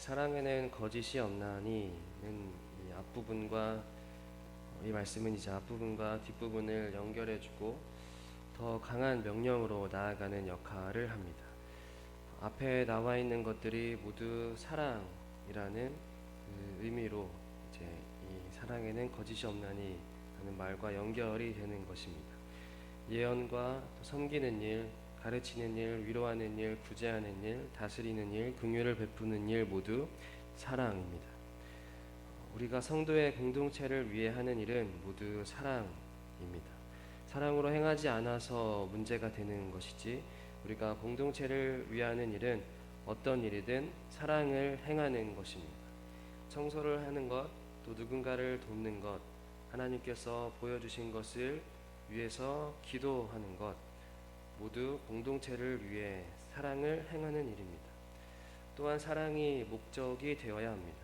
사랑에는 거짓이 없나니는 이 앞부분과 이 말씀은 이제 앞부분과 뒷부분을 연결해주고 더 강한 명령으로 나아가는 역할을 합니다. 앞에 나와 있는 것들이 모두 사랑이라는 그 의미로 이제 이 사랑에는 거짓이 없나니 하는 말과 연결이 되는 것입니다. 예언과 섬기는 일, 가르치는 일, 위로하는 일, 구제하는 일, 다스리는 일, 긍휼을 베푸는 일 모두 사랑입니다. 우리가 성도의 공동체를 위해 하는 일은 모두 사랑입니다. 사랑으로 행하지 않아서 문제가 되는 것이지, 우리가 공동체를 위하는 일은 어떤 일이든 사랑을 행하는 것입니다. 청소를 하는 것, 또 누군가를 돕는 것, 하나님께서 보여주신 것을 위해서 기도하는 것, 모두 공동체를 위해 사랑을 행하는 일입니다. 또한 사랑이 목적이 되어야 합니다.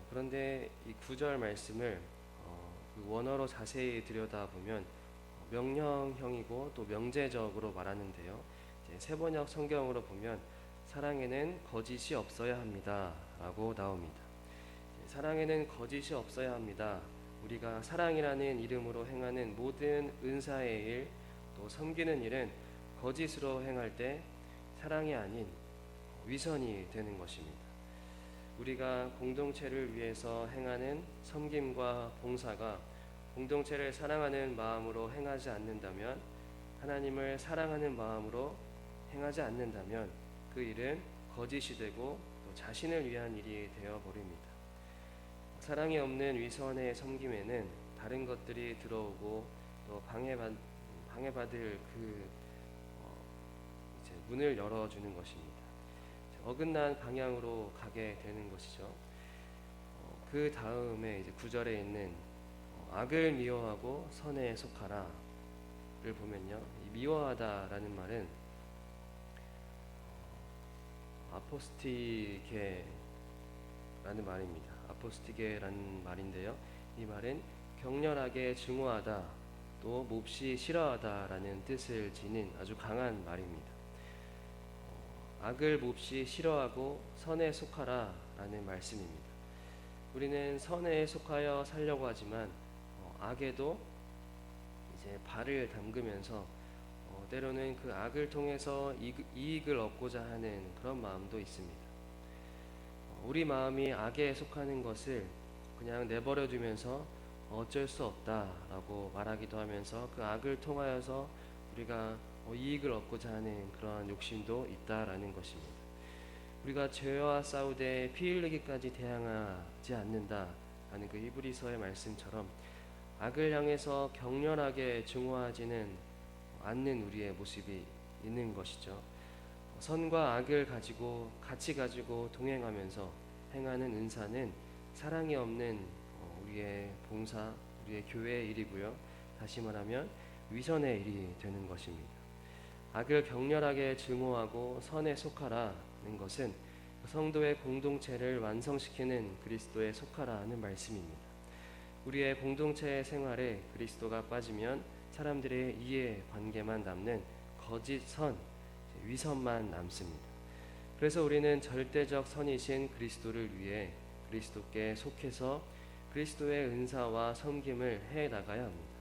그런데 이 9절 말씀을 그 원어로 자세히 들여다보면 명령형이고 또 명제적으로 말하는데요. 이제 세번역 성경으로 보면 사랑에는 거짓이 없어야 합니다 라고 나옵니다. 사랑에는 거짓이 없어야 합니다. 우리가 사랑이라는 이름으로 행하는 모든 은사의 일, 또 섬기는 일은 거짓으로 행할 때 사랑이 아닌 위선이 되는 것입니다. 우리가 공동체를 위해서 행하는 섬김과 봉사가 공동체를 사랑하는 마음으로 행하지 않는다면, 하나님을 사랑하는 마음으로 행하지 않는다면 그 일은 거짓이 되고 또 자신을 위한 일이 되어버립니다. 사랑이 없는 위선의 섬김에는 다른 것들이 들어오고 또 방해받을 그 이제 문을 열어주는 것입니다. 어긋난 방향으로 가게 되는 것이죠. 그 다음에 이제 9절에 있는 악을 미워하고 선에 속하라를 보면요, 이 미워하다라는 말은 아포스티게라는 말입니다. 아포스티게라는 말인데요, 이 말은 격렬하게 증오하다, 또 몹시 싫어하다라는 뜻을 지닌 아주 강한 말입니다. 악을 몹시 싫어하고 선에 속하라 라는 말씀입니다. 우리는 선에 속하여 살려고 하지만 악에도 이제 발을 담그면서 때로는 그 악을 통해서 이익을 얻고자 하는 그런 마음도 있습니다. 우리 마음이 악에 속하는 것을 그냥 내버려 두면서 어쩔 수 없다라고 말하기도 하면서 그 악을 통하여서 우리가 이익을 얻고자 하는 그러한 욕심도 있다라는 것입니다. 우리가 죄와 싸우되 피 흘리기까지 대항하지 않는다 하는 그 히브리서의 말씀처럼 악을 향해서 격렬하게 증오하지는 않는 우리의 모습이 있는 것이죠. 선과 악을 같이 가지고 동행하면서 행하는 은사는 사랑이 없는 우리의 봉사, 우리의 교회의 일이고요. 다시 말하면 위선의 일이 되는 것입니다. 악을 격렬하게 증오하고 선에 속하라는 것은 성도의 공동체를 완성시키는 그리스도에 속하라는 말씀입니다. 우리의 공동체 생활에 그리스도가 빠지면 사람들의 이해 관계만 남는 거짓 선, 위선만 남습니다. 그래서 우리는 절대적 선이신 그리스도를 위해 그리스도께 속해서 그리스도의 은사와 섬김을 해 나가야 합니다.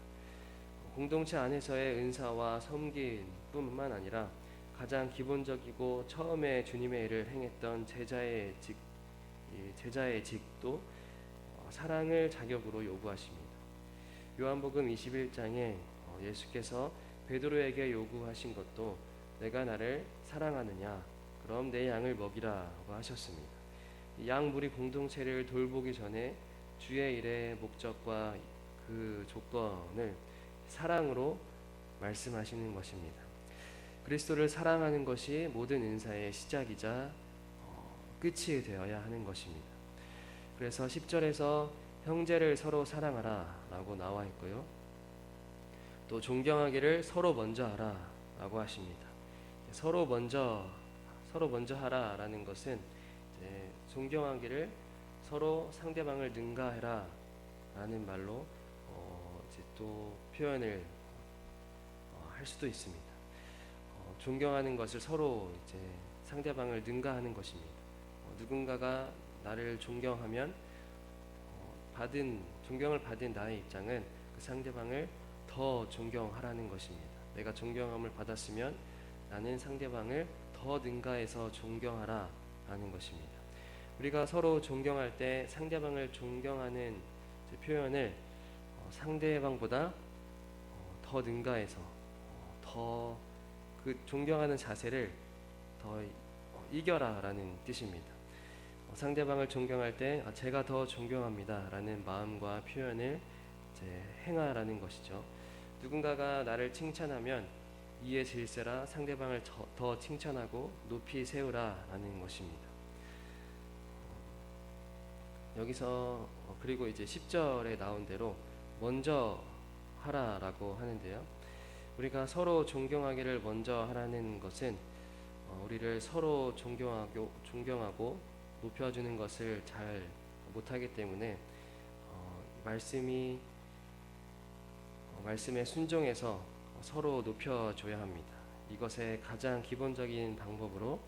공동체 안에서의 은사와 섬김뿐만 아니라 가장 기본적이고 처음에 주님의 일을 행했던 제자의 직도 사랑을 자격으로 요구하십니다. 요한복음 21장에 예수께서 베드로에게 요구하신 것도 내가 나를 사랑하느냐, 그럼 내 양을 먹이라고 하셨습니다. 양 무리 공동체를 돌보기 전에 주의 일의 목적과 그 조건을 사랑으로 말씀하시는 것입니다. 그리스도를 사랑하는 것이 모든 은사의 시작이자 끝이 되어야 하는 것입니다. 그래서 10절에서 형제를 서로 사랑하라 라고 나와 있고요, 또 존경하기를 서로 먼저 하라 라고 하십니다. 서로 먼저 하라 라는 것은 이제 존경하기를 서로 상대방을 능가해라 라는 말로 이제 또 표현을 할 수도 있습니다. 존경하는 것을 서로 이제 상대방을 능가하는 것입니다. 누군가가 나를 존경하면 존경을 받은 나의 입장은 그 상대방을 더 존경하라는 것입니다. 내가 존경함을 받았으면 나는 상대방을 더 능가해서 존경하라 라는 것입니다. 우리가 서로 존경할 때 상대방을 존경하는 표현을 상대방보다 더 능가해서 더 그 존경하는 자세를 더 이겨라 라는 뜻입니다. 상대방을 존경할 때 제가 더 존경합니다 라는 마음과 표현을 행하라는 것이죠. 누군가가 나를 칭찬하면 이에 질세라 상대방을 더 칭찬하고 높이 세우라 라는 것입니다. 여기서 그리고 이제 10절에 나온 대로 먼저 하라라고 하는데요. 우리가 서로 존경하기를 먼저 하라는 것은 우리를 서로 존경하고 높여주는 것을 잘 못하기 때문에 말씀에 순종해서 서로 높여줘야 합니다. 이것의 가장 기본적인 방법으로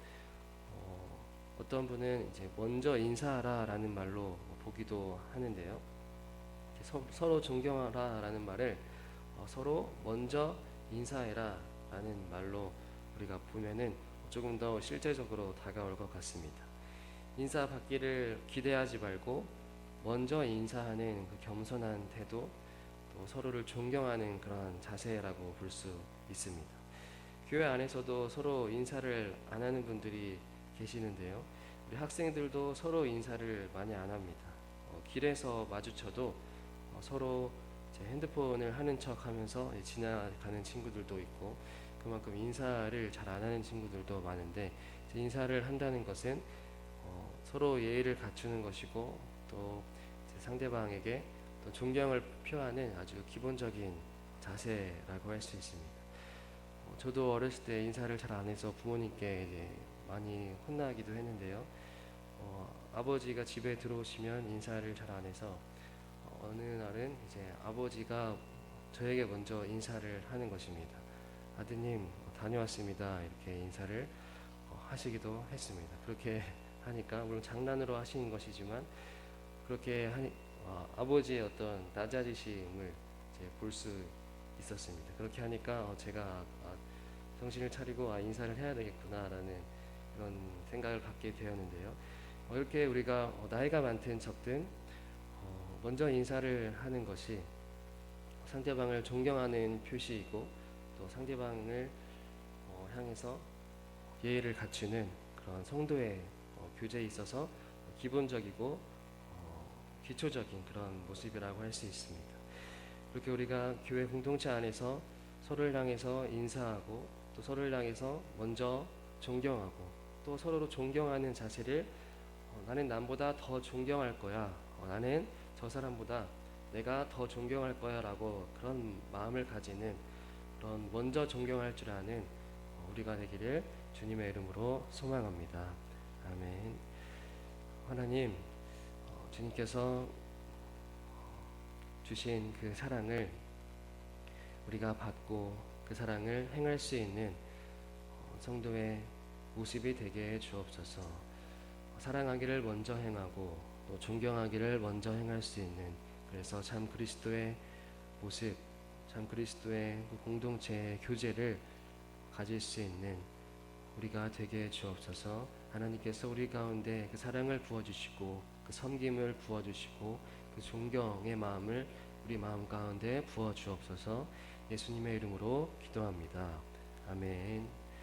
어떤 분은 이제 먼저 인사하라라는 말로 보기도 하는데요. 서로 존경하라라는 말을 서로 먼저 인사해라라는 말로 우리가 보면은 조금 더 실제적으로 다가올 것 같습니다. 인사 받기를 기대하지 말고 먼저 인사하는 그 겸손한 태도, 또 서로를 존경하는 그런 자세라고 볼 수 있습니다. 교회 안에서도 서로 인사를 안 하는 분들이 계시는데요. 우리 학생들도 서로 인사를 많이 안 합니다. 길에서 마주쳐도 서로 제 핸드폰을 하는 척 하면서 지나가는 친구들도 있고, 그만큼 인사를 잘 안 하는 친구들도 많은데, 인사를 한다는 것은 서로 예의를 갖추는 것이고, 또 상대방에게 또 존경을 표하는 아주 기본적인 자세라고 할 수 있습니다. 저도 어렸을 때 인사를 잘 안 해서 부모님께 이제 많이 혼나기도 했는데요. 아버지가 집에 들어오시면 인사를 잘 안 해서 어느 날은 이제 아버지가 저에게 먼저 인사를 하는 것입니다. 아드님 다녀왔습니다. 이렇게 인사를 하시기도 했습니다. 그렇게 하니까 물론 장난으로 하시는 것이지만 그렇게 아버지의 어떤 낮아지심을 볼 수 있었습니다. 그렇게 하니까 제가 정신을 차리고 인사를 해야 되겠구나라는 그런 생각을 갖게 되었는데요. 이렇게 우리가 나이가 많든 적든 먼저 인사를 하는 것이 상대방을 존경하는 표시이고, 또 상대방을 향해서 예의를 갖추는 그런 성도의 교제에 있어서 기본적이고 기초적인 그런 모습이라고 할 수 있습니다. 그렇게 우리가 교회 공동체 안에서 서로를 향해서 인사하고, 또 서로를 향해서 먼저 존경하고, 또 서로를 존경하는 자세를 나는 남보다 더 존경할 거야, 나는 저 사람보다 내가 더 존경할 거야 라고 그런 마음을 가지는, 그런 먼저 존경할 줄 아는 우리가 되기를 주님의 이름으로 소망합니다. 아멘. 하나님, 주님께서 주신 그 사랑을 우리가 받고 그 사랑을 행할 수 있는 성도의 모습이 되게 해 주옵소서. 사랑하기를 먼저 행하고 또 존경하기를 먼저 행할 수 있는, 그래서 참 그리스도의 모습, 참 그리스도의 공동체의 교제를 가질 수 있는 우리가 되게 해 주옵소서. 하나님께서 우리 가운데 그 사랑을 부어주시고 그 섬김을 부어주시고 그 존경의 마음을 우리 마음 가운데 부어주옵소서. 예수님의 이름으로 기도합니다. 아멘.